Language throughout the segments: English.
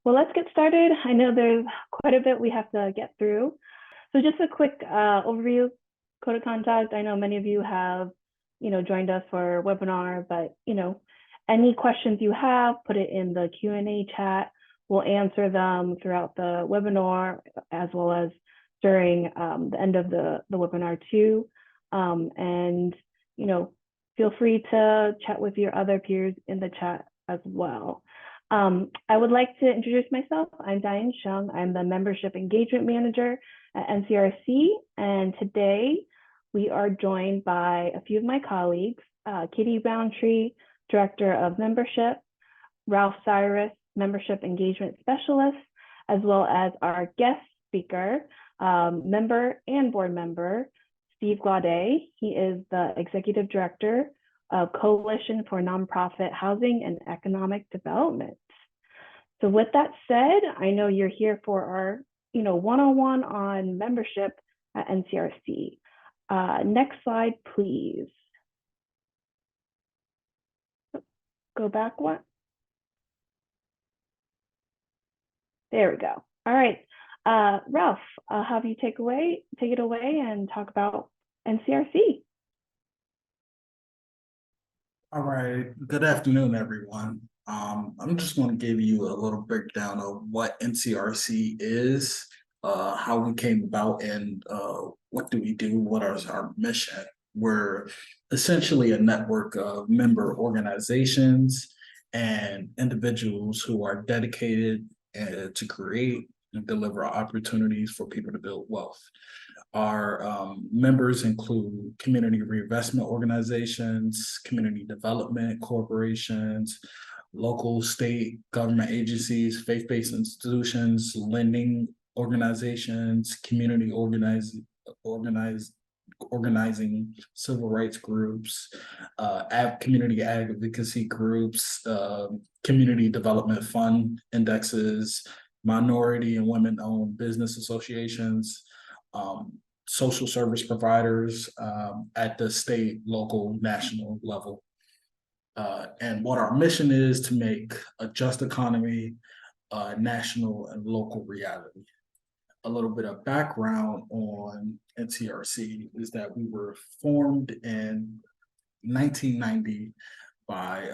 Well, let's get started. I know there's quite a bit we have to get through. So just a quick overview, code of conduct. I know many of you have, joined us for a webinar, but, any questions you have, put it in the Q&A chat. We'll answer them throughout the webinar as well as during the end of the webinar too. And, feel free to chat with your other peers in the chat as well. I would like to introduce myself. I'm Diane Shung. I'm the Membership Engagement Manager at NCRC. And today we are joined by a few of my colleagues, Katie Roundtree, Director of Membership, Ralph Cyrus, Membership Engagement Specialist, as well as our guest speaker, member and board member, Steve Glaude. He is the Executive Director of Coalition for Nonprofit Housing and Economic Development. So with that said, I know you're here for our, one-on-one on membership at NCRC. Next slide, please. Go back one. There we go. All right, Ralph, I'll have you take it away and talk about NCRC. All right, good afternoon, everyone. I'm just going to give you a little breakdown of what NCRC is, how we came about, and what do we do, what is our mission. We're essentially a network of member organizations and individuals who are dedicated to create and deliver opportunities for people to build wealth. Our members include community reinvestment organizations, community development corporations, local state government agencies, faith-based institutions, lending organizations, community organizing civil rights groups, community advocacy groups, community development fund indexes, minority and women-owned business associations, social service providers at the state, local, national level. And what our mission is to make a just economy national and local reality. A little bit of background on NCRC is that we were formed in 1990 by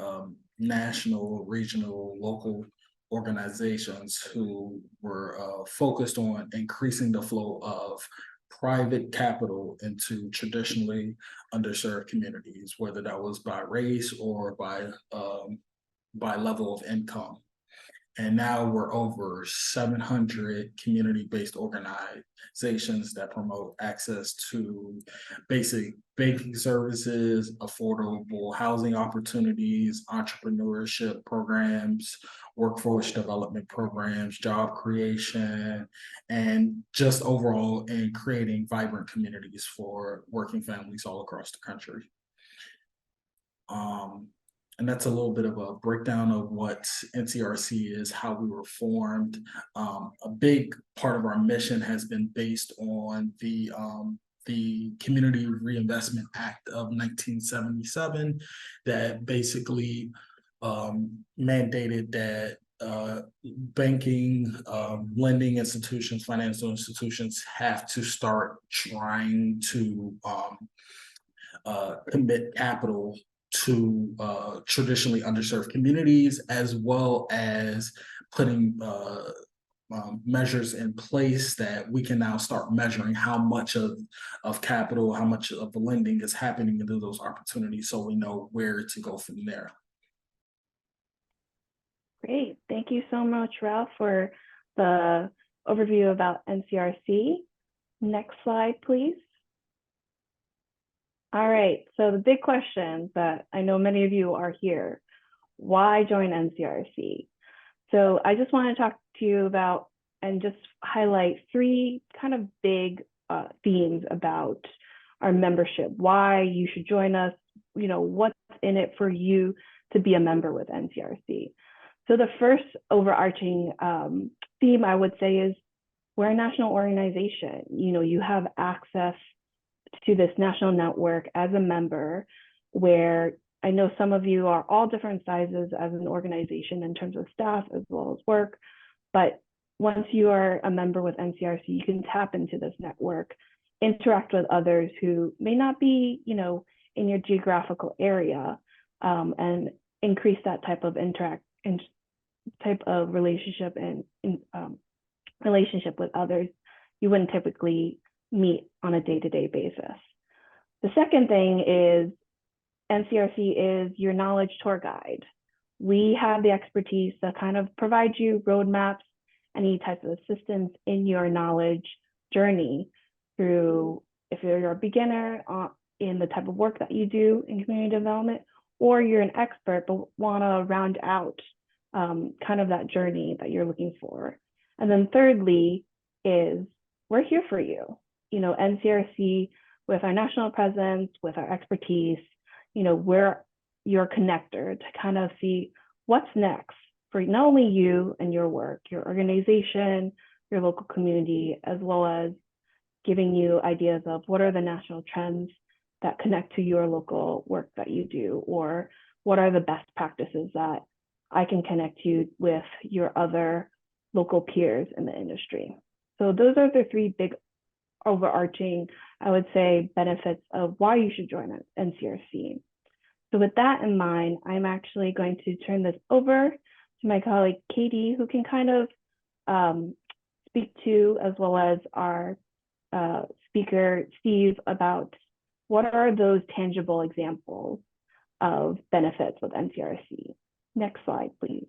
national, regional, local organizations who were focused on increasing the flow of private capital into traditionally underserved communities, whether that was by race or by level of income. And now we're over 700 community-based organizations that promote access to basic banking services, affordable housing opportunities, entrepreneurship programs, workforce development programs, job creation, and just overall in creating vibrant communities for working families all across the country. And that's a little bit of a breakdown of what NCRC is, how we were formed. A big part of our mission has been based on the Community Reinvestment Act of 1977 that basically mandated that banking, lending institutions, financial institutions have to start trying to commit capital to traditionally underserved communities, as well as putting measures in place that we can now start measuring how much of capital, how much of the lending is happening into those opportunities, so we know where to go from there. Great, thank you so much, Ralph, for the overview about NCRC. Next slide, please. All right, so the big question that I know many of you are here, why join NCRC? So I just want to talk to you about and just highlight three kind of big themes about our membership, why you should join us, what's in it for you to be a member with NCRC. So the first overarching theme I would say is we're a national organization. You have access to this national network as a member, where I know some of you are all different sizes as an organization in terms of staff as well as work, But once you are a member with NCRC, you can tap into this network, interact with others who may not be, in your geographical area, and increase that type of type of relationship and relationship with others you wouldn't typically meet on a day-to-day basis. The second thing is NCRC is your knowledge tour guide. We have the expertise to kind of provide you roadmaps, any type of assistance in your knowledge journey through, if you're a beginner in the type of work that you do in community development, or you're an expert but want to round out kind of that journey that you're looking for. And then thirdly is we're here for you. NCRC, with our national presence, with our expertise, we're your connector to kind of see what's next for not only you and your work, your organization, your local community, as well as giving you ideas of what are the national trends that connect to your local work that you do, or what are the best practices that I can connect you with your other local peers in the industry. So those are the three big overarching, I would say, benefits of why you should join NCRC. So with that in mind, I'm actually going to turn this over to my colleague, Katie, who can kind of speak to, as well as our speaker, Steve, about what are those tangible examples of benefits with NCRC. Next slide, please.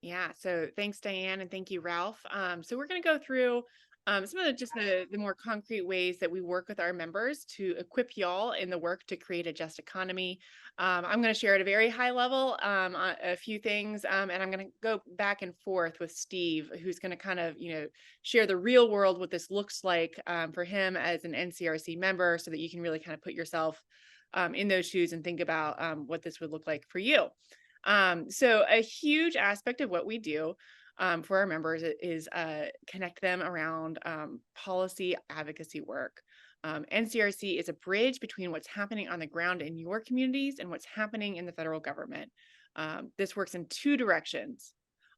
Yeah, so thanks, Diane, and thank you, Ralph. So we're going to go through some of the more concrete ways that we work with our members to equip y'all in the work to create a just economy. I'm going to share at a very high level a few things, and I'm going to go back and forth with Steve, who's going to kind of, share the real world, what this looks like for him as an NCRC member, so that you can really kind of put yourself in those shoes and think about what this would look like for you. So a huge aspect of what we do for our members is connect them around policy advocacy work. NCRC is a bridge between what's happening on the ground in your communities and what's happening in the federal government. This works in two directions.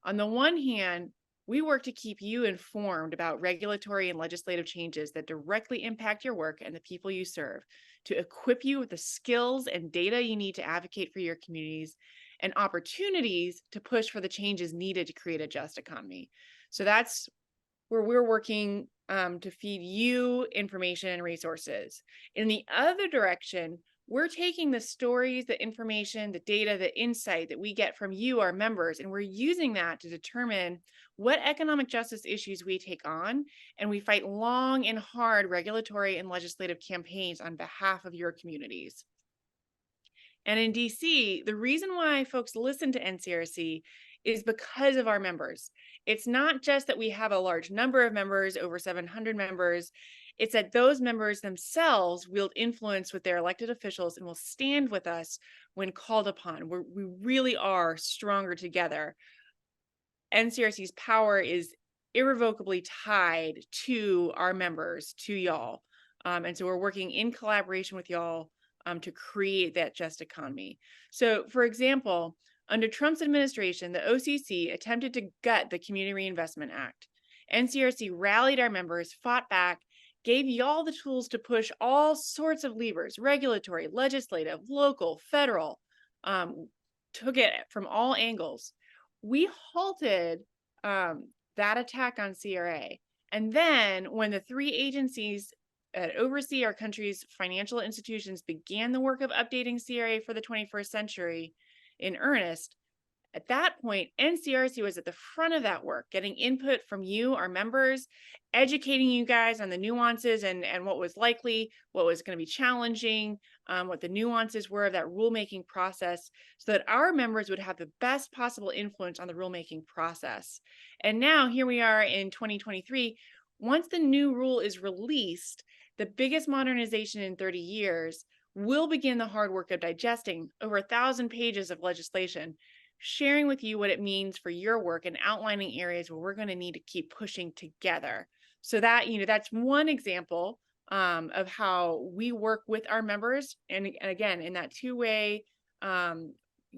On the one hand, we work to keep you informed about regulatory and legislative changes that directly impact your work and the people you serve, to equip you with the skills and data you need to advocate for your communities and opportunities to push for the changes needed to create a just economy. So that's where we're working to feed you information and resources. In the other direction, we're taking the stories, the information, the data, the insight that we get from you, our members, and we're using that to determine what economic justice issues we take on, and we fight long and hard regulatory and legislative campaigns on behalf of your communities. And in DC, the reason why folks listen to NCRC is because of our members. It's not just that we have a large number of members, over 700 members. It's that those members themselves wield influence with their elected officials and will stand with us when called upon. We really are stronger together. NCRC's power is irrevocably tied to our members, to y'all. And so we're working in collaboration with y'all to create that just economy. So, for example, under Trump's administration, the OCC attempted to gut the Community Reinvestment Act. NCRC rallied our members, fought back, gave y'all the tools to push all sorts of levers, regulatory, legislative, local, federal, took it from all angles. We halted that attack on CRA. And then when the three agencies that oversee our country's financial institutions began the work of updating CRA for the 21st century in earnest, at that point, NCRC was at the front of that work, getting input from you, our members, educating you guys on the nuances and what was likely, what was going to be challenging, what the nuances were of that rulemaking process, so that our members would have the best possible influence on the rulemaking process. And now here we are in 2023. Once the new rule is released, the biggest modernization in 30 years, we'll begin the hard work of digesting over 1,000 pages of legislation, sharing with you what it means for your work and outlining areas where we're going to need to keep pushing together. So that, that's one example of how we work with our members. And again, in that two-way,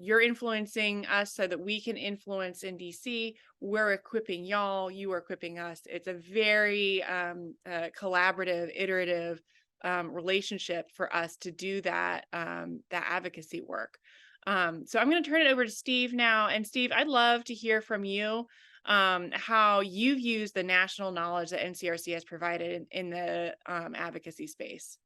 you're influencing us so that we can influence in DC. We're equipping y'all, you are equipping us. It's a very collaborative, iterative relationship for us to do that advocacy work. So I'm going to turn it over to Steve now. And Steve, I'd love to hear from you how you've used the national knowledge that NCRC has provided in the advocacy space.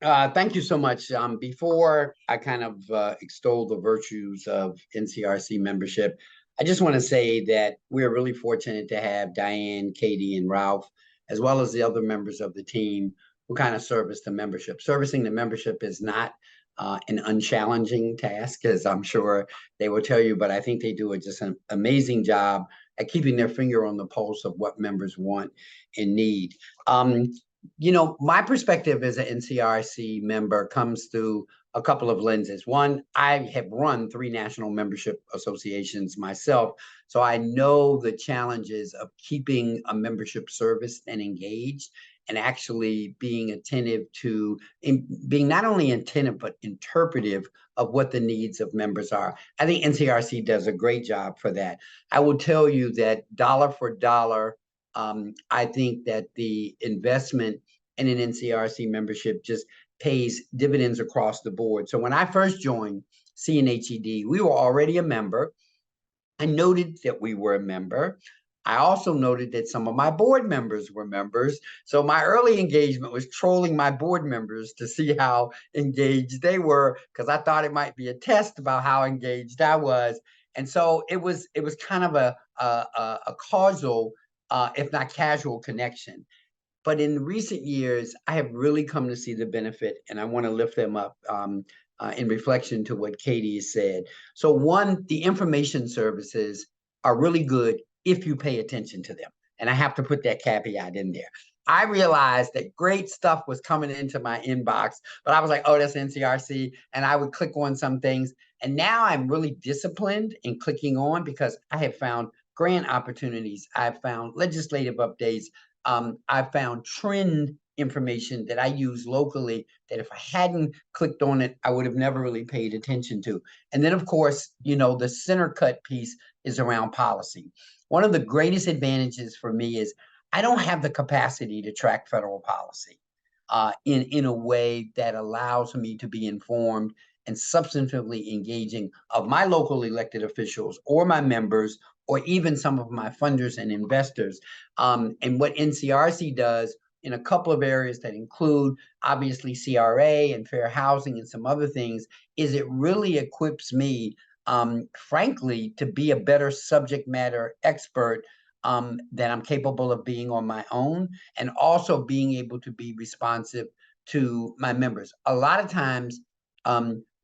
Thank you so much. Before I kind of extol the virtues of NCRC membership, I just want to say that we're really fortunate to have Diane, Katie, and Ralph, as well as the other members of the team who kind of service the membership. Servicing the membership is not an unchallenging task, as I'm sure they will tell you, but I think they do just an amazing job at keeping their finger on the pulse of what members want and need. You know, my perspective as an NCRC member comes through a couple of lenses. One, I have run 3 national membership associations myself, so I know the challenges of keeping a membership serviced and engaged, and actually being attentive to, being not only attentive, but interpretive of what the needs of members are. I think NCRC does a great job for that. I will tell you that dollar for dollar, I think that the investment in an NCRC membership just pays dividends across the board. So when I first joined CNHED, we were already a member. I noted that we were a member. I also noted that some of my board members were members. So my early engagement was trolling my board members to see how engaged they were, because I thought it might be a test about how engaged I was. And so it was kind of a causal, if not casual, connection. But in recent years, I have really come to see the benefit, and I want to lift them up in reflection to what Katie said. So one, the information services are really good if you pay attention to them. And I have to put that caveat in there. I realized that great stuff was coming into my inbox, but I was like, oh, that's NCRC. And I would click on some things. And now I'm really disciplined in clicking on, because I have found grant opportunities. I've found legislative updates. I've found trend information that I use locally that if I hadn't clicked on it, I would have never really paid attention to. And then, of course, you know, the center cut piece is around policy. One of the greatest advantages for me is I don't have the capacity to track federal policy in a way that allows me to be informed and substantively engaging of my local elected officials or my members, or even some of my funders and investors. And what NCRC does in a couple of areas that include obviously CRA and fair housing and some other things, is it really equips me, frankly, to be a better subject matter expert than I'm capable of being on my own, and also being able to be responsive to my members. A lot of times,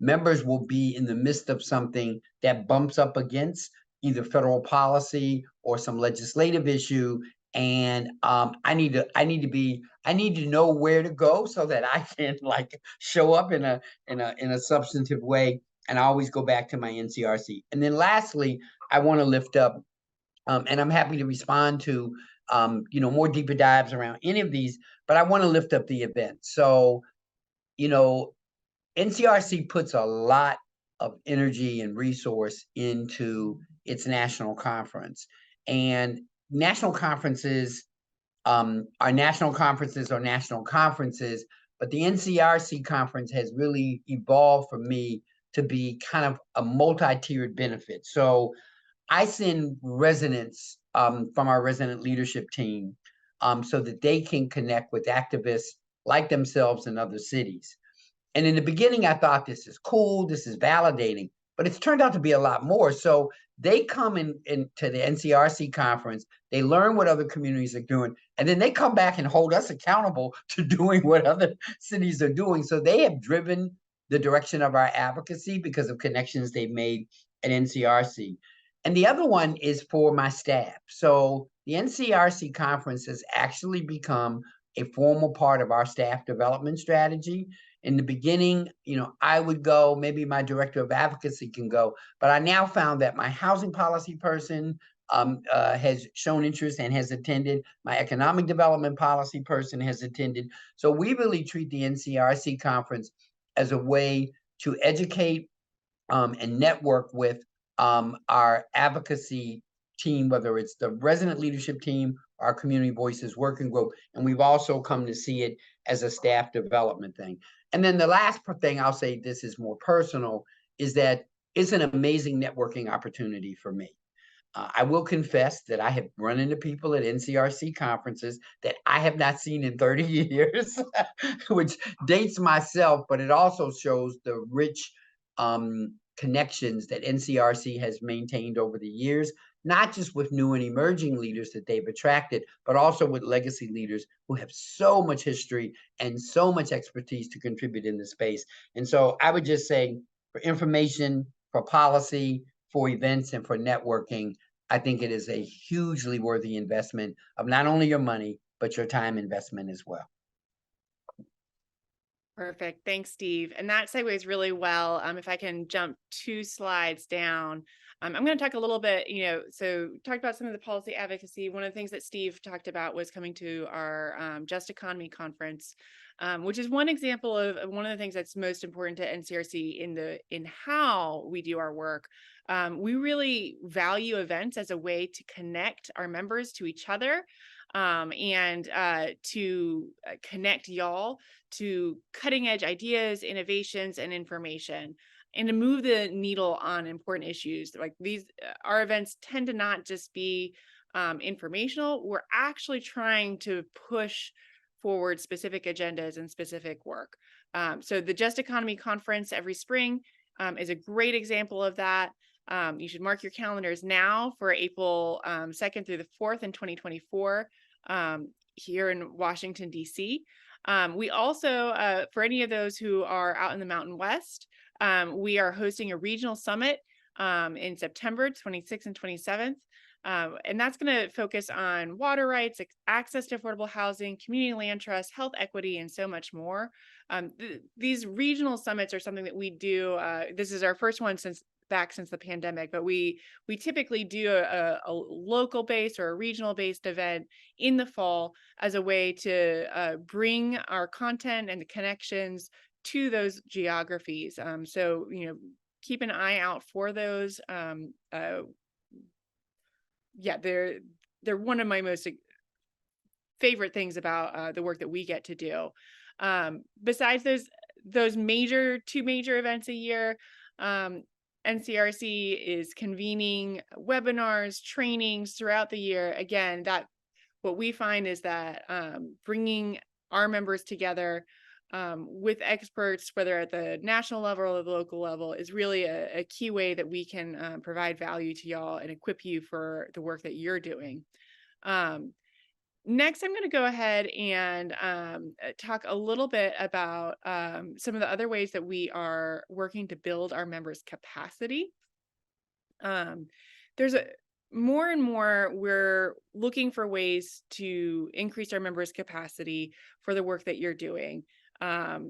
members will be in the midst of something that bumps up against either federal policy or some legislative issue, and I need to know where to go so that I can like show up in a substantive way. And I always go back to my NCRC. And then lastly, I want to lift up, and I'm happy to respond to you know, more deeper dives around any of these, but I want to lift up the event. So, you know, NCRC puts a lot of energy and resource into its national conference, and national conferences are national conferences, but the NCRC conference has really evolved for me to be kind of a multi-tiered benefit. So I send residents from our resident leadership team so that they can connect with activists like themselves in other cities. And in the beginning, I thought this is cool, this is validating, but it's turned out to be a lot more. So they come into the NCRC conference, they learn what other communities are doing, and then they come back and hold us accountable to doing what other cities are doing. So they have driven the direction of our advocacy because of connections they've made at NCRC. And the other one is for my staff. So the NCRC conference has actually become a formal part of our staff development strategy. In the beginning, you know, I would go, maybe my director of advocacy can go, but I now found that my housing policy person has shown interest and has attended. My economic development policy person has attended. So we really treat the NCRC conference as a way to educate and network with our advocacy team, whether it's the resident leadership team, our community voices working group, and we've also come to see it as a staff development thing. And then the last thing I'll say, this is more personal, is that it's an amazing networking opportunity for me. I will confess that I have run into people at NCRC conferences that I have not seen in 30 years, which dates myself, but it also shows the rich connections that NCRC has maintained over the years, not just with new and emerging leaders that they've attracted, but also with legacy leaders who have so much history and so much expertise to contribute in the space. And so I would just say, for information, for policy, for events, and for networking, I think it is a hugely worthy investment of not only your money, but your time investment as well. Perfect. Thanks, Steve. And that segues really well. If I can jump 2 slides down, I'm going to talk a little bit, so talked about some of the policy advocacy. One of the things that Steve talked about was coming to our Just Economy conference, which is one example of one of the things that's most important to NCRC in how we do our work. We really value events as a way to connect our members to each other, and to connect y'all to cutting edge ideas, innovations, and information, and to move the needle on important issues. Like these, our events tend to not just be informational. We're actually trying to push forward specific agendas and specific work. So the Just Economy Conference every spring is a great example of that. You should mark your calendars now for April 2nd through the 4th in 2024 here in Washington, D.C. We also, for any of those who are out in the Mountain West, we are hosting a regional summit in September 26th and 27th. And that's going to focus on water rights, access to affordable housing, community land trust, health equity, and so much more. These regional summits are something that we do. This is our first one since the pandemic, but we typically do a local based or a regional based event in the fall as a way to bring our content and the connections to those geographies. So, keep an eye out for those. Yeah, they're one of my most favorite things about the work that we get to do. Besides those two major events a year, NCRC is convening webinars, trainings throughout the year. Again, what we find is that bringing our members together with experts, whether at the national level or the local level, is really a key way that we can provide value to y'all and equip you for the work that you're doing. Next, I'm going to go ahead and talk a little bit about some of the other ways that we are working to build our members' capacity. There's more and more, we're looking for ways to increase our members' capacity for the work that you're doing. A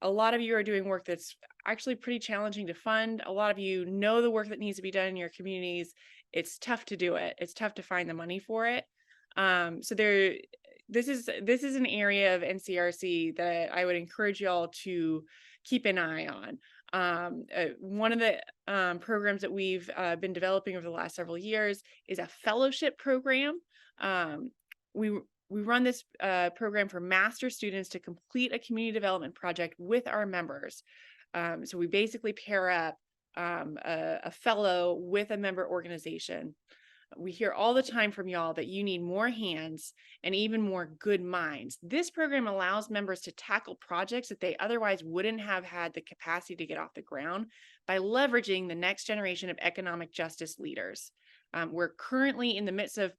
lot of you are doing work that's actually pretty challenging to fund. A lot of you know the work that needs to be done in your communities. It's tough to do it. It's tough to find the money for it. So this is an area of NCRC that I would encourage y'all to keep an eye on. One of the programs that we've been developing over the last several years is a fellowship program. We run this program for master students to complete a community development project with our members. So we basically pair up a fellow with a member organization. We hear all the time from y'all that you need more hands and even more good minds. This program allows members to tackle projects that they otherwise wouldn't have had the capacity to get off the ground by leveraging the next generation of economic justice leaders. We're currently in the midst of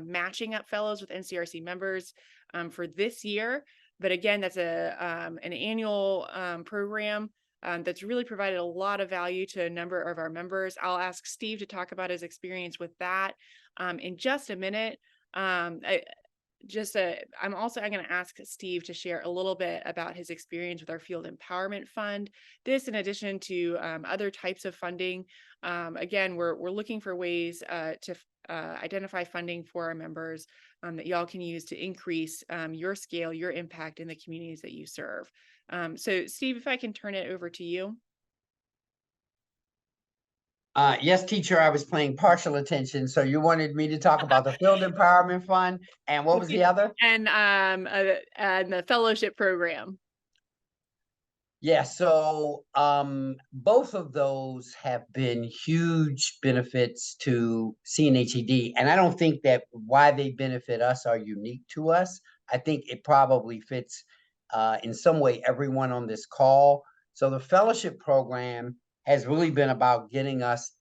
matching up fellows with NCRC members for this year. But again, that's an annual program that's really provided a lot of value to a number of our members. I'll ask Steve to talk about his experience with that in just a minute. I'm going to ask Steve to share a little bit about his experience with our Field Empowerment Fund. This, in addition to other types of funding. Again, we're looking for ways to identify funding for our members that y'all can use to increase your scale, your impact in the communities that you serve. So Steve, if I can turn it over to you. Yes, teacher, I was paying partial attention. So you wanted me to talk about the Field Empowerment Fund, and what was the other? And the fellowship program. Yeah, so both of those have been huge benefits to CNHED, and I don't think that why they benefit us are unique to us. I think it probably fits in some way everyone on this call. So the fellowship program has really been about getting us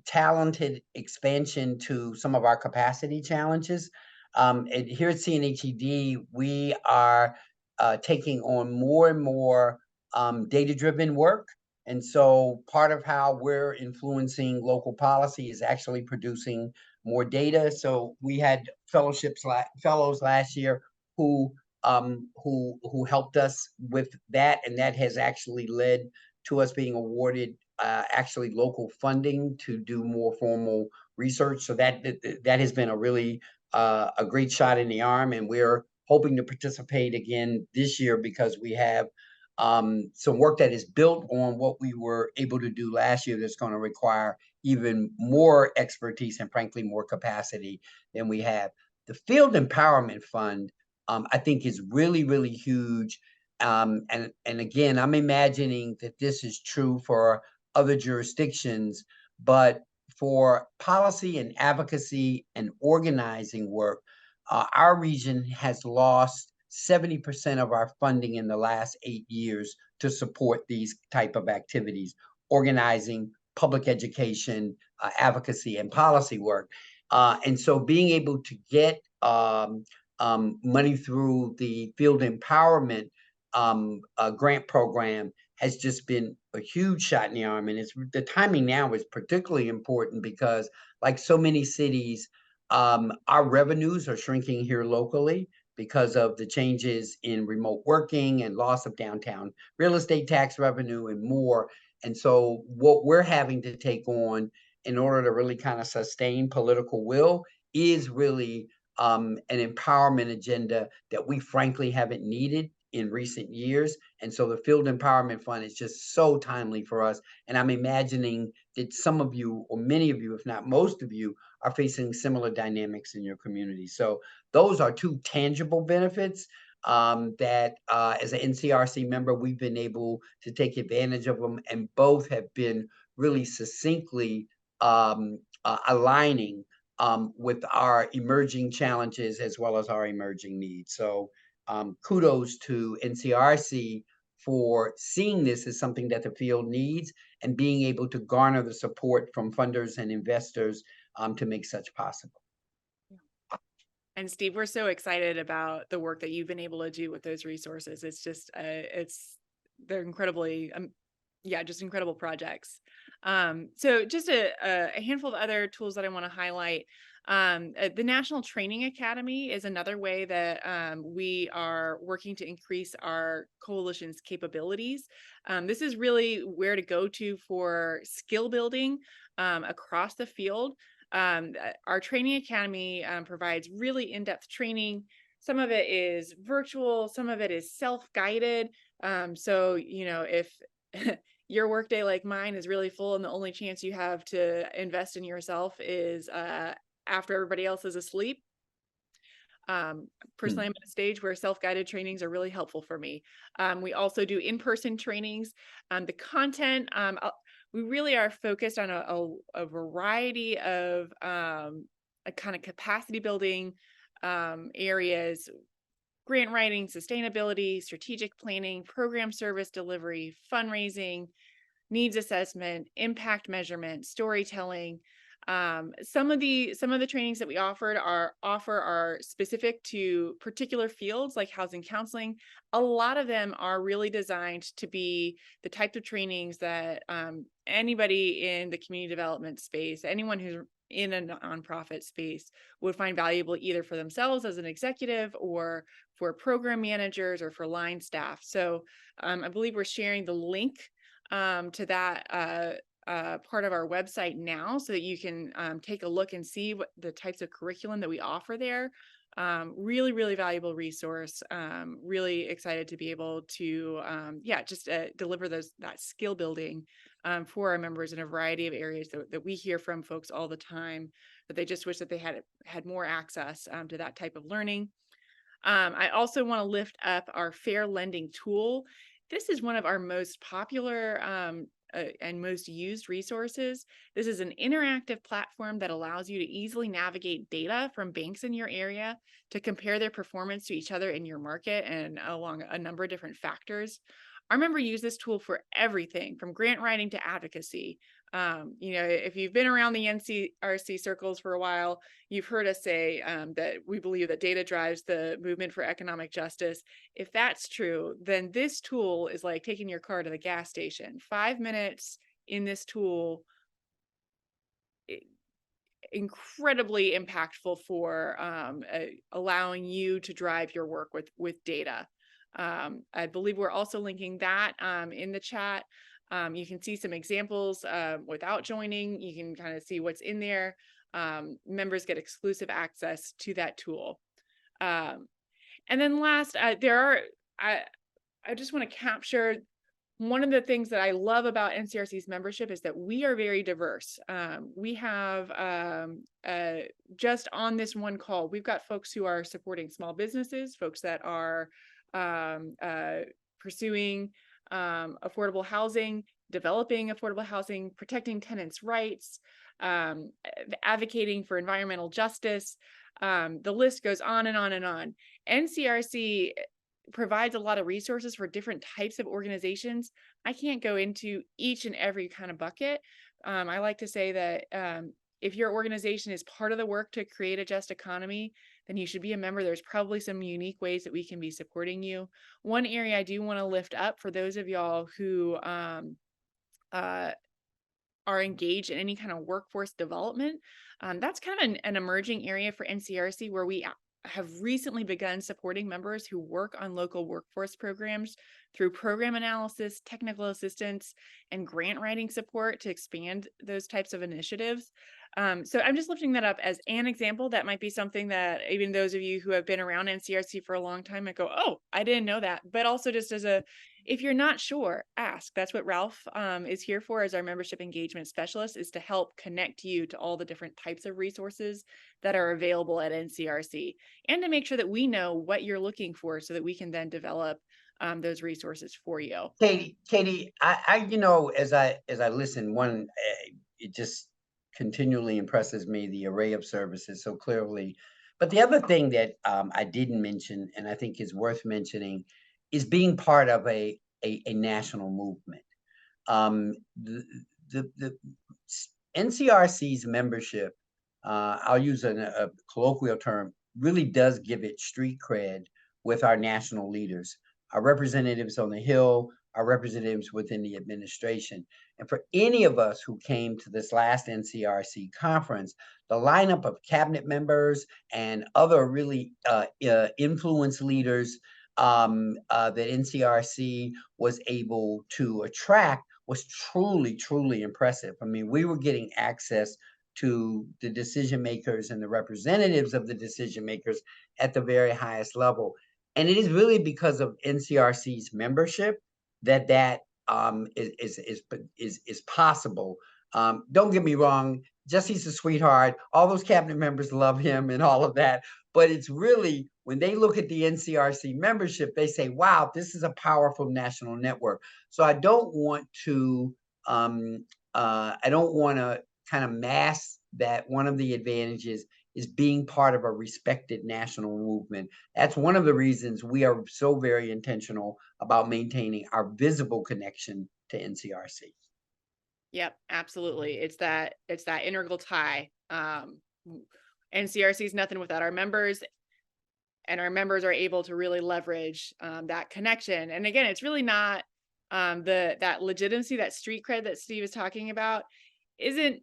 talented expansion to some of our capacity challenges. And here at CNHED, we are taking on more and more data-driven work. And so part of how we're influencing local policy is actually producing more data. So we had fellows last year who helped us with that, and that has actually led to us being awarded actually local funding to do more formal research. So that has been a really a great shot in the arm, and we're hoping to participate again this year because we have some work that is built on what we were able to do last year that's going to require even more expertise and frankly more capacity than we have. The Field Empowerment Fund, I think, is really, really huge. And again, I'm imagining that this is true for other jurisdictions, but for policy and advocacy and organizing work, our region has lost 70% of our funding in the last 8 years to support these type of activities, organizing, public education, advocacy, and policy work. And so being able to get money through the Field Empowerment grant program has just been a huge shot in the arm. And the timing now is particularly important because, like so many cities, our revenues are shrinking here locally because of the changes in remote working and loss of downtown real estate tax revenue and more. And so what we're having to take on in order to really kind of sustain political will is really an empowerment agenda that we frankly haven't needed in recent years. And so the Field Empowerment Fund is just so timely for us. And I'm imagining that some of you, or many of you, if not most of you, are facing similar dynamics in your community. So those are two tangible benefits that as an NCRC member, we've been able to take advantage of them, and both have been really succinctly aligning with our emerging challenges as well as our emerging needs. So kudos to NCRC for seeing this as something that the field needs and being able to garner the support from funders and investors to make such possible. And Steve, we're so excited about the work that you've been able to do with those resources. It's just, they're incredibly, just incredible projects. So just a handful of other tools that I want to highlight. The National Training Academy is another way that we are working to increase our coalition's capabilities. This is really where to go to for skill building across the field. Our training academy provides really in-depth training. Some of it is virtual, some of it is self-guided. So, if your workday like mine is really full and the only chance you have to invest in yourself is after everybody else is asleep. Personally, I'm at a stage where self-guided trainings are really helpful for me. We also do in-person trainings. The content, we really are focused on a variety of a kind of capacity building areas: grant writing, sustainability, strategic planning, program service delivery, fundraising, needs assessment, impact measurement, storytelling. Some of the trainings that we offer are specific to particular fields like housing counseling. A lot of them are really designed to be the type of trainings that anybody in the community development space, anyone who's in a nonprofit space, would find valuable either for themselves as an executive or for program managers or for line staff. So I believe we're sharing the link to that part of our website now, so that you can take a look and see what the types of curriculum that we offer there. Really, really valuable resource. Really excited to be able to, just deliver that skill building for our members in a variety of areas that we hear from folks all the time, that they just wish that they had more access to that type of learning. I also want to lift up our fair lending tool. This is one of our most popular and most used resources. This is an interactive platform that allows you to easily navigate data from banks in your area to compare their performance to each other in your market and along a number of different factors. Our members use this tool for everything from grant writing to advocacy. If you've been around the NCRC circles for a while, you've heard us say that we believe that data drives the movement for economic justice. If that's true, then this tool is like taking your car to the gas station. 5 minutes in this tool, incredibly impactful for allowing you to drive your work with data. I believe we're also linking that in the chat. You can see some examples without joining. You can kind of see what's in there. Members get exclusive access to that tool. And then last, I just want to capture one of the things that I love about NCRC's membership is that we are very diverse. We have just on this one call, we've got folks who are supporting small businesses, folks that are pursuing affordable housing, developing affordable housing, protecting tenants' rights, advocating for environmental justice. The list goes on and on and on. NCRC provides a lot of resources for different types of organizations. I can't go into each and every kind of bucket. I like to say that if your organization is part of the work to create a just economy, then you should be a member. There's probably some unique ways that we can be supporting you. One area I do want to lift up for those of y'all who are engaged in any kind of workforce development, that's kind of an emerging area for NCRC where we have recently begun supporting members who work on local workforce programs through program analysis, technical assistance, and grant writing support to expand those types of initiatives. So I'm just lifting that up as an example. That might be something that even those of you who have been around NCRC for a long time might go, oh, I didn't know that. But also just as if you're not sure, ask. That's what Ralph is here for as our membership engagement specialist, is to help connect you to all the different types of resources that are available at NCRC and to make sure that we know what you're looking for so that we can then develop those resources for you. Katie, I as I listen, it just continually impresses me, the array of services so clearly. But the other thing that I didn't mention, and I think is worth mentioning, is being part of a national movement. The NCRC's membership, I'll use a colloquial term, really does give it street cred with our national leaders, our representatives on the Hill, our representatives within the administration. And for any of us who came to this last NCRC conference, the lineup of cabinet members and other really influence leaders that NCRC was able to attract was truly, truly impressive. I mean, we were getting access to the decision makers and the representatives of the decision makers at the very highest level. And it is really because of NCRC's membership that is possible. Don't get me wrong, Jesse's a sweetheart. All those cabinet members love him and all of that. But it's really, when they look at the NCRC membership, they say, wow, this is a powerful national network. So I don't want to kind of mask that one of the advantages is being part of a respected national movement. That's one of the reasons we are so very intentional about maintaining our visible connection to NCRC. Yep, absolutely. It's that integral tie. NCRC is nothing without our members, and our members are able to really leverage that connection. And again, it's really not that legitimacy, that street cred that Steve is talking about isn't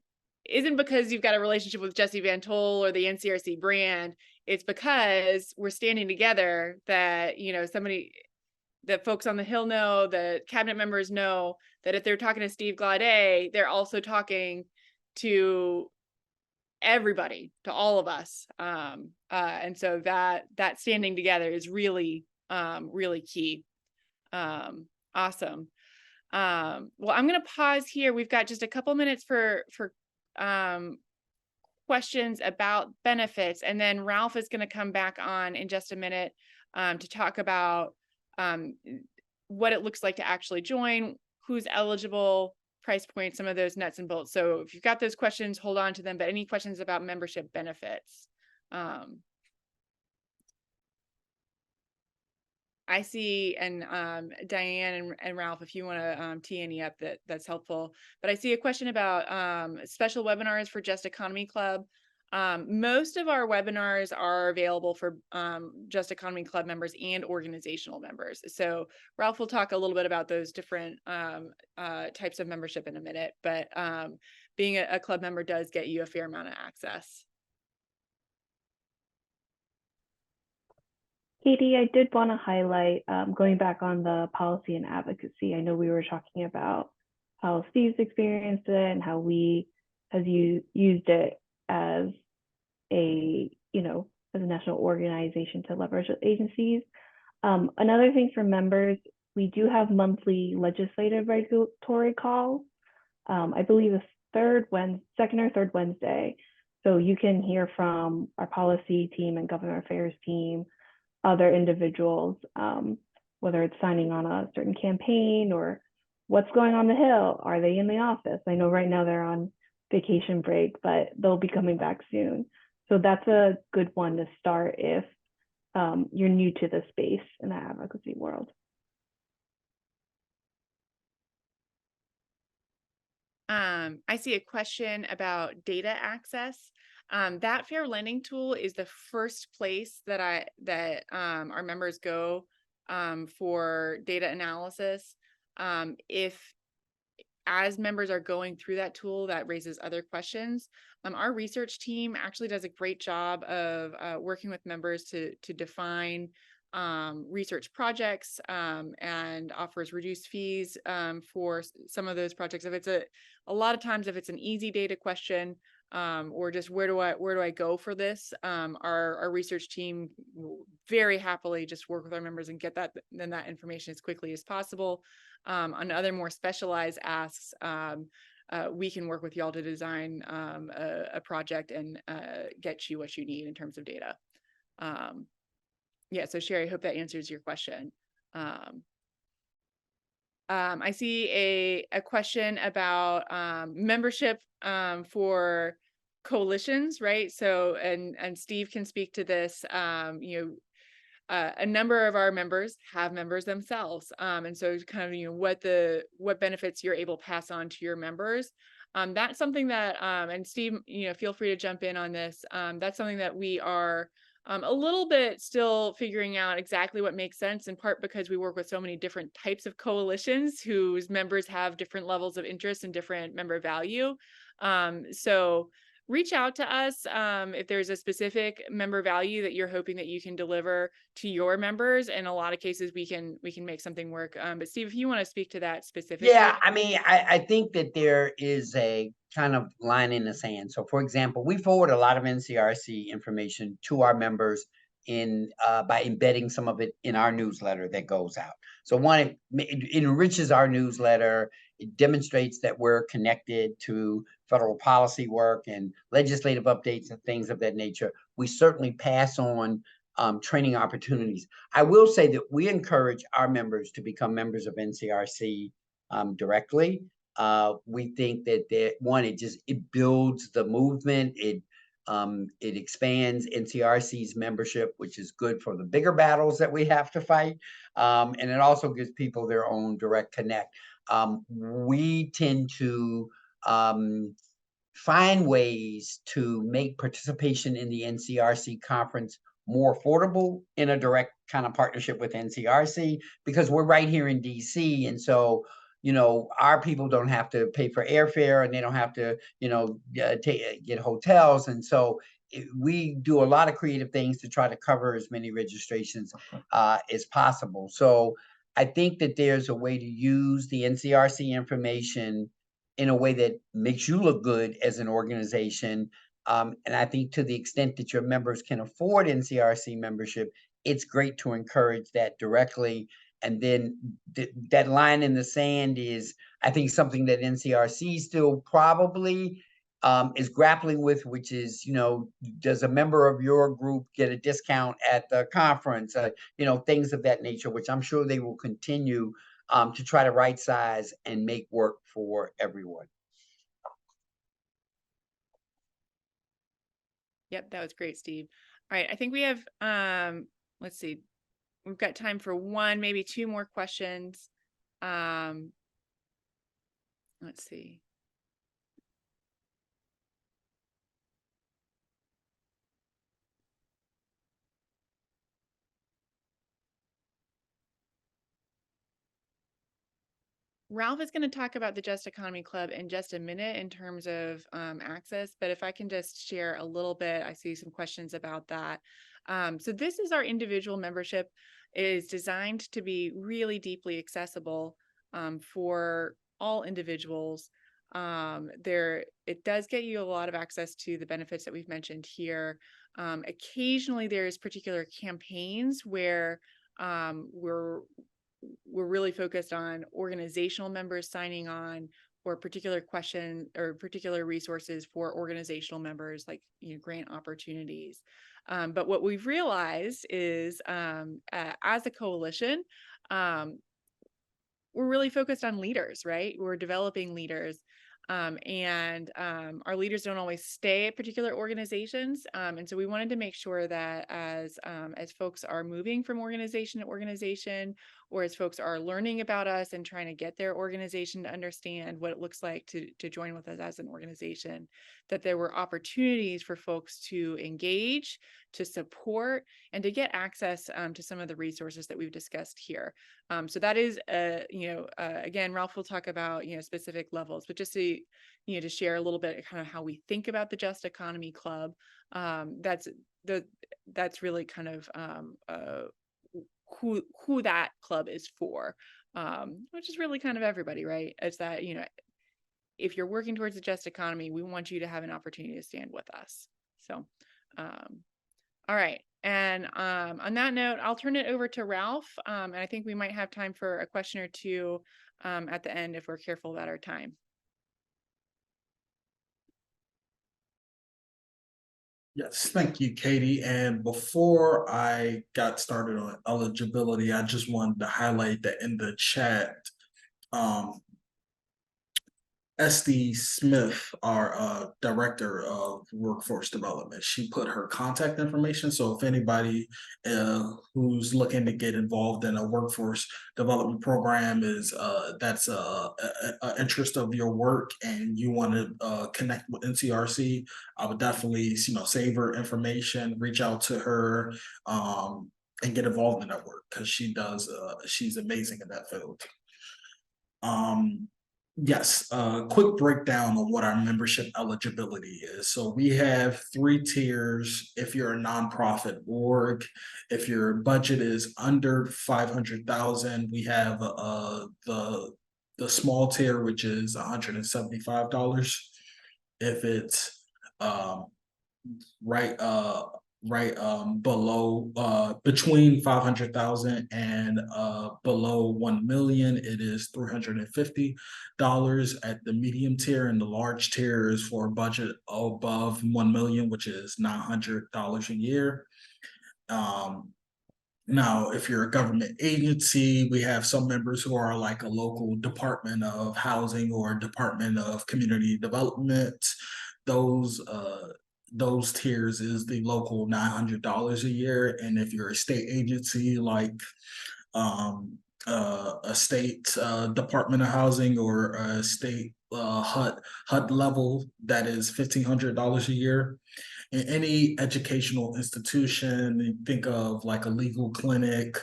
because you've got a relationship with Jesse Van Toll or the NCRC brand. It's because we're standing together that, that folks on the Hill know, that cabinet members know that if they're talking to Steve Glaude, they're also talking to everybody, to all of us. And so that standing together is really, really key. Awesome. Well, I'm going to pause here. We've got just a couple minutes for questions about benefits, and then Ralph is going to come back on in just a minute to talk about what it looks like to actually join, who's eligible, price point, some of those nuts and bolts. So if you've got those questions, hold on to them, but any questions about membership benefits? I see, and Diane and Ralph, if you want to tee any up, that's helpful. But I see a question about special webinars for Just Economy Club. Most of our webinars are available for Just Economy Club members and organizational members. So Ralph will talk a little bit about those different types of membership in a minute, but being a club member does get you a fair amount of access. Katie, I did want to highlight, going back on the policy and advocacy. I know we were talking about how Steve's experienced it and how we has used it as a, as a national organization to leverage with agencies. Another thing for members, we do have monthly legislative regulatory calls. I believe the second or third Wednesday. So you can hear from our policy team and government affairs team, other individuals, whether it's signing on a certain campaign or what's going on the Hill. Are they in the office? I know right now they're on vacation break, but they'll be coming back soon. So that's a good one to start if you're new to the space in the advocacy world. I see a question about data access. That fair lending tool is the first place that our members go for data analysis. If as members are going through that tool, that raises other questions. Our research team actually does a great job of working with members to define research projects and offers reduced fees for some of those projects. If it's a lot of times, if it's an easy data question or just where do I go for this, our research team will very happily just work with our members and get that information as quickly as possible. On other more specialized asks, we can work with y'all to design a project and get you what you need in terms of data. Yeah, so Sherry, I hope that answers your question. I see a question about membership for coalitions, right? So, and Steve can speak to this. A number of our members have members themselves, and so kind of what benefits you're able to pass on to your members. That's something that and Steve, feel free to jump in on this. That's something that we are a little bit still figuring out exactly what makes sense, in part because we work with so many different types of coalitions whose members have different levels of interest and different member value. So reach out to us if there's a specific member value that you're hoping that you can deliver to your members. In a lot of cases, we can make something work. But Steve, if you want to speak to that specifically. Yeah, I mean, I think that there is a kind of line in the sand. So for example, we forward a lot of NCRC information to our members by embedding some of it in our newsletter that goes out. So one, it enriches our newsletter. It demonstrates that we're connected to federal policy work and legislative updates and things of that nature. We certainly pass on training opportunities. I will say that we encourage our members to become members of NCRC directly. We think that it builds the movement. It expands NCRC's membership, which is good for the bigger battles that we have to fight. And it also gives people their own direct connect. We tend to find ways to make participation in the NCRC conference more affordable in a direct kind of partnership with NCRC, because we're right here in DC. And so, our people don't have to pay for airfare and they don't have to, get hotels. And so we do a lot of creative things to try to cover as many registrations as possible. So I think that there's a way to use the NCRC information in a way that makes you look good as an organization. And I think to the extent that your members can afford NCRC membership, it's great to encourage that directly. And then that line in the sand is, I think, something that NCRC still probably is grappling with, which is, does a member of your group get a discount at the conference? Things of that nature, which I'm sure they will continue to try to right size and make work for everyone. Yep, that was great, Steve. All right, I think we have, let's see, we've got time for one, maybe two more questions. Let's see. Ralph is going to talk about the Just Economy Club in just a minute in terms of access, but if I can just share a little bit, I see some questions about that. So this is our individual membership. It is designed to be really deeply accessible for all individuals. It does get you a lot of access to the benefits that we've mentioned here. Occasionally there's particular campaigns where we're really focused on organizational members signing on, or particular question or particular resources for organizational members, like grant opportunities. But what we've realized is as a coalition, we're really focused on leaders, right? We're developing leaders. Our leaders don't always stay at particular organizations. And so we wanted to make sure that as folks are moving from organization to organization, or as folks are learning about us and trying to get their organization to understand what it looks like to join with us as an organization, that there were opportunities for folks to engage, to support, and to get access to some of the resources that we've discussed here. So that is, again, Ralph will talk about, specific levels, but just to, to share a little bit kind of how we think about the Just Economy Club. That's really kind of who that club is for, which is really kind of everybody, right? It's that, if you're working towards the just economy, we want you to have an opportunity to stand with us. So, all right. And on that note, I'll turn it over to Ralph. And I think we might have time for a question or two at the end if we're careful about our time. Yes, thank you, Katie. And before I got started on eligibility, I just wanted to highlight that in the chat, SD Smith, our director of workforce development, she put her contact information. So if anybody who's looking to get involved in a workforce development program is that's an interest of your work and you want to connect with NCRC, I would definitely save her information, reach out to her, and get involved in that work, because she's amazing in that field. Yes, quick breakdown on what our membership eligibility is. So we have 3 tiers. If you're a nonprofit org, if your budget is under 500,000, we have the small tier, which is $175. If it's below between 500,000 and below 1 million, it is $350 at the medium tier, and the large tier is for a budget above 1 million, which is $900 a year. Now, if you're a government agency, we have some members who are like a local Department of Housing or Department of Community Development. Those tiers is the local $900 a year. And if you're a state agency like a state Department of Housing or a state HUD level, that is $1,500 a year. In any educational institution, think of like a legal clinic,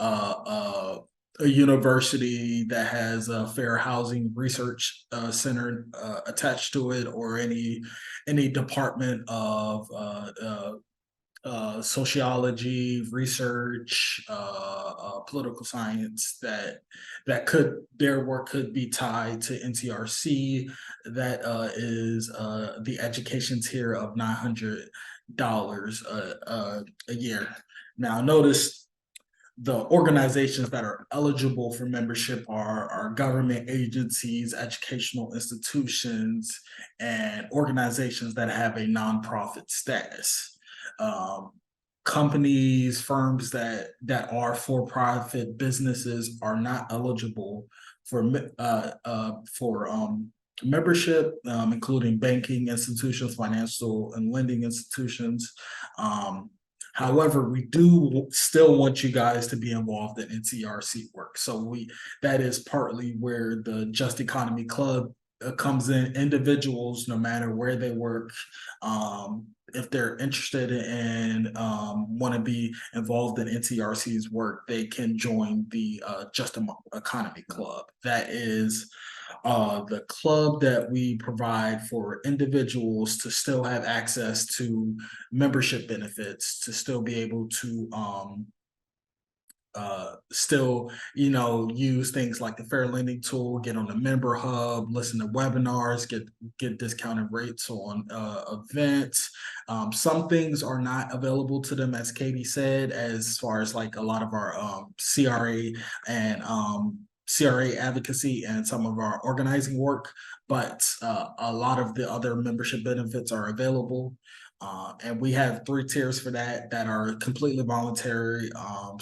a university that has a fair housing research center attached to it, or any department of sociology, research, political science their work could be tied to NCRC. That is the education tier of $900 a year. Now, notice the organizations that are eligible for membership are government agencies, educational institutions, and organizations that have a nonprofit status. Companies, firms that are for-profit businesses are not eligible for membership, including banking institutions, financial and lending institutions. However, we do still want you guys to be involved in NCRC work. So that is partly where the Just Economy Club comes in. Individuals, no matter where they work, if they're interested in want to be involved in NCRC's work, they can join the Just Economy Club. That is the club that we provide for individuals to still have access to membership benefits, to still be able to still, use things like the Fair Lending Tool, get on the member hub, listen to webinars, get discounted rates on events. Some things are not available to them, as Katie said, as far as like a lot of our CRA and CRA advocacy and some of our organizing work, but a lot of the other membership benefits are available. And we have 3 tiers for that are completely voluntary.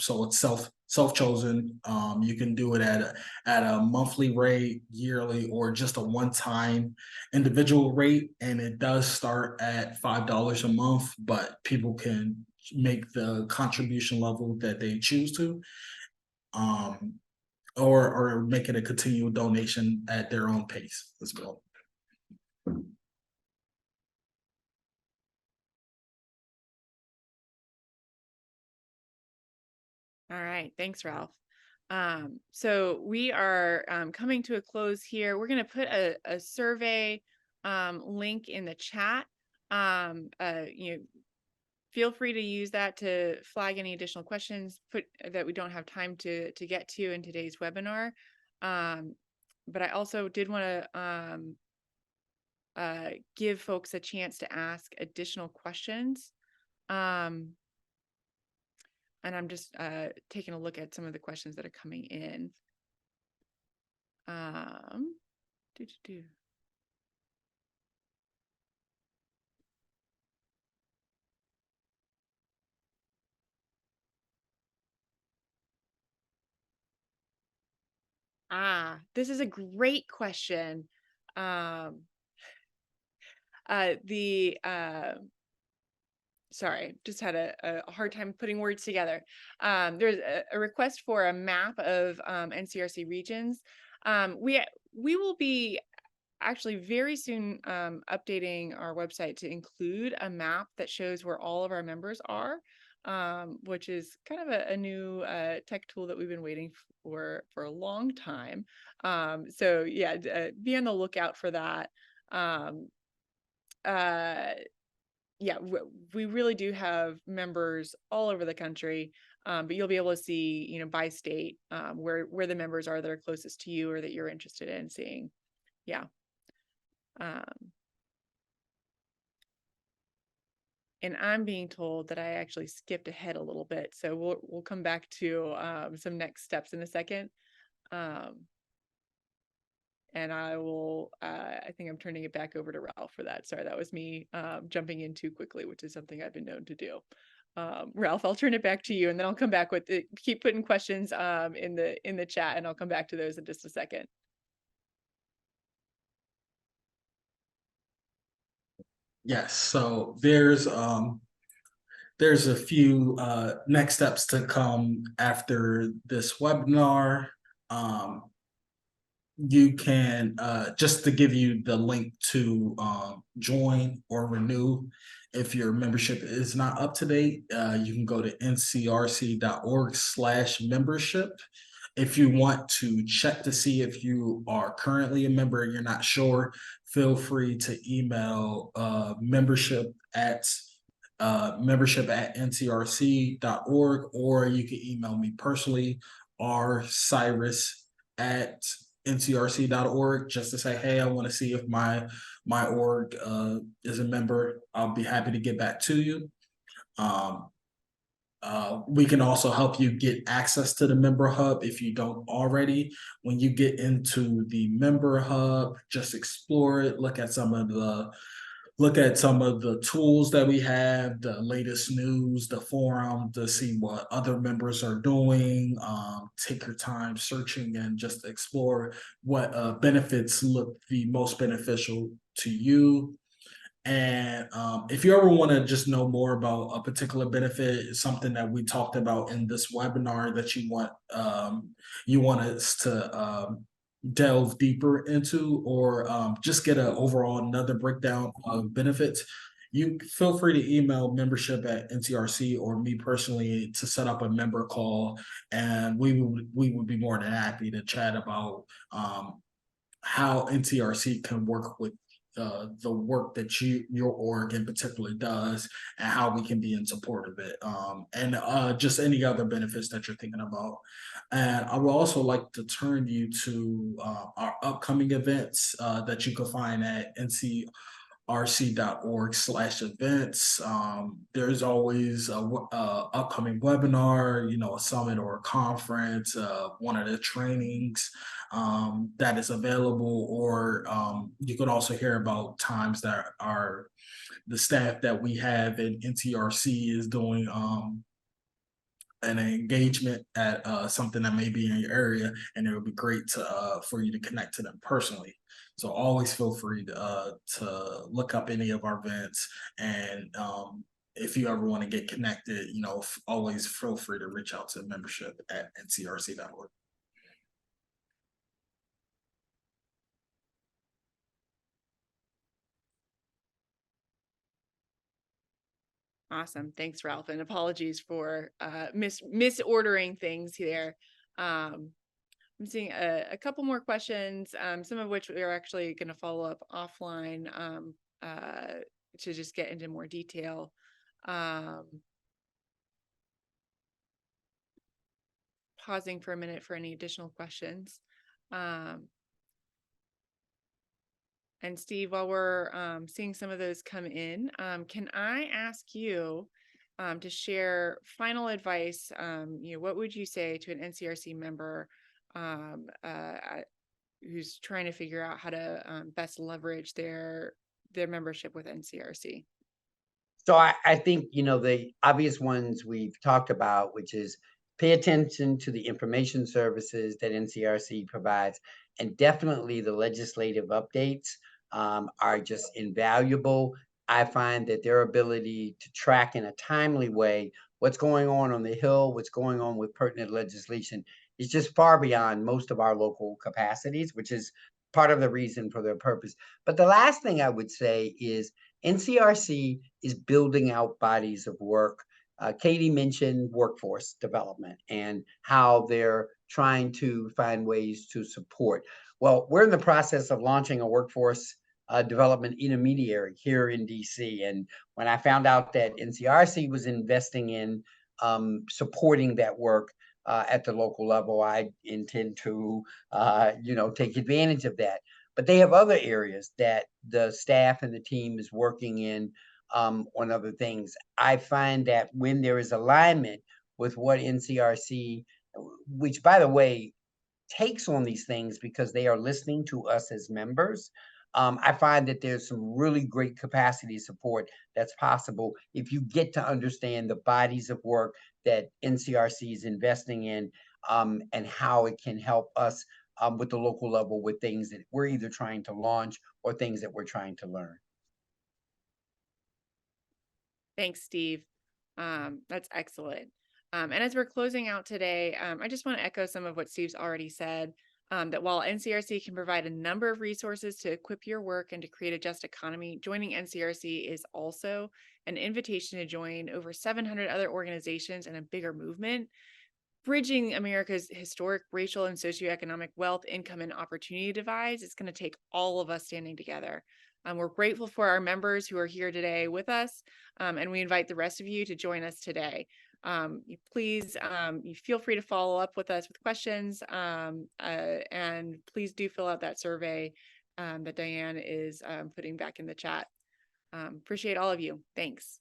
So it's self-chosen. You can do it at a monthly rate, yearly, or just a one-time individual rate. And it does start at $5 a month, but people can make the contribution level that they choose to. Or make it a continual donation at their own pace as well. All right, thanks, Ralph. So we are coming to a close here. We're going to put a survey link in the chat. Feel free to use that to flag any additional questions that we don't have time to get to in today's webinar. But I also did want to give folks a chance to ask additional questions. And I'm just taking a look at some of the questions that are coming in. This is a great question. Sorry, just had a hard time putting words together. There's a request for a map of NCRC regions. We will be actually very soon updating our website to include a map that shows where all of our members are, which is kind of a new tech tool that we've been waiting for a long time. So yeah, be on the lookout for that. Yeah, we really do have members all over the country, but you'll be able to see, by state, where the members are that are closest to you or that you're interested in seeing. Yeah. And I'm being told that I actually skipped ahead a little bit, so we'll come back to some next steps in a second. And I will, I think I'm turning it back over to Ralph for that. Sorry, that was me jumping in too quickly, which is something I've been known to do. Ralph, I'll turn it back to you, and then I'll come back with keep putting questions in the chat, and I'll come back to those in just a second. Yes, so there's a few next steps to come after this webinar. You can, just to give you the link to join or renew if your membership is not up to date, you can go to ncrc.org/membership. If you want to check to see if you are currently a member and you're not sure, feel free to email membership at ncrc.org, or you can email me personally, rcyrus@ncrc.org, just to say, hey, I want to see if my org is a member. I'll be happy to get back to you. We can also help you get access to the member hub if you don't already. When you get into the member hub, just explore it, look at some of the tools that we have, the latest news, the forum, to see what other members are doing. Take your time searching and just explore what benefits look the most beneficial to you. And if you ever want to just know more about a particular benefit, something that we talked about in this webinar that you want us to delve deeper into, or just get an overall another breakdown of benefits, you feel free to email membership at NCRC or me personally to set up a member call, and we would be more than happy to chat about how NCRC can work with the work that your org in particular does, and how we can be in support of it, and just any other benefits that you're thinking about. And I would also like to turn you to our upcoming events that you can find at ncrc.org/events. There's always a upcoming webinar, a summit or a conference, one of the trainings that is available, or you could also hear about times that the staff that we have in NCRC is doing an engagement at something that may be in your area, and it would be great for you to connect to them personally. So always feel free to look up any of our events, and if you ever want to get connected, always feel free to reach out to membership at ncrc.org. Awesome. Thanks, Ralph. And apologies for misordering things here. I'm seeing a couple more questions, some of which we are actually going to follow up offline to just get into more detail. Pausing for a minute for any additional questions. And Steve, while we're seeing some of those come in, can I ask you to share final advice? What would you say to an NCRC member who's trying to figure out how to best leverage their membership with NCRC? So I think, the obvious ones we've talked about, which is pay attention to the information services that NCRC provides, and definitely the legislative updates are just invaluable. I find that their ability to track in a timely way what's going on the Hill, what's going on with pertinent legislation is just far beyond most of our local capacities, which is part of the reason for their purpose. But the last thing I would say is NCRC is building out bodies of work. Katie mentioned workforce development and how they're trying to find ways to support. Well, we're in the process of launching a workforce development intermediary here in DC. And when I found out that NCRC was investing in supporting that work at the local level, I intend to, take advantage of that. But they have other areas that the staff and the team is working in on other things. I find that when there is alignment with what NCRC, which by the way, takes on these things because they are listening to us as members, I find that there's some really great capacity support that's possible if you get to understand the bodies of work that NCRC is investing in, and how it can help us with the local level with things that we're either trying to launch or things that we're trying to learn. Thanks, Steve. That's excellent. And as we're closing out today, I just want to echo some of what Steve's already said, that while NCRC can provide a number of resources to equip your work and to create a just economy, joining NCRC is also an invitation to join over 700 other organizations in a bigger movement, bridging America's historic racial and socioeconomic wealth, income, and opportunity divides. It's going to take all of us standing together. We're grateful for our members who are here today with us, and we invite the rest of you to join us today. Please, you feel free to follow up with us with questions, and please do fill out that survey that Diane is putting back in the chat. Appreciate all of you. Thanks.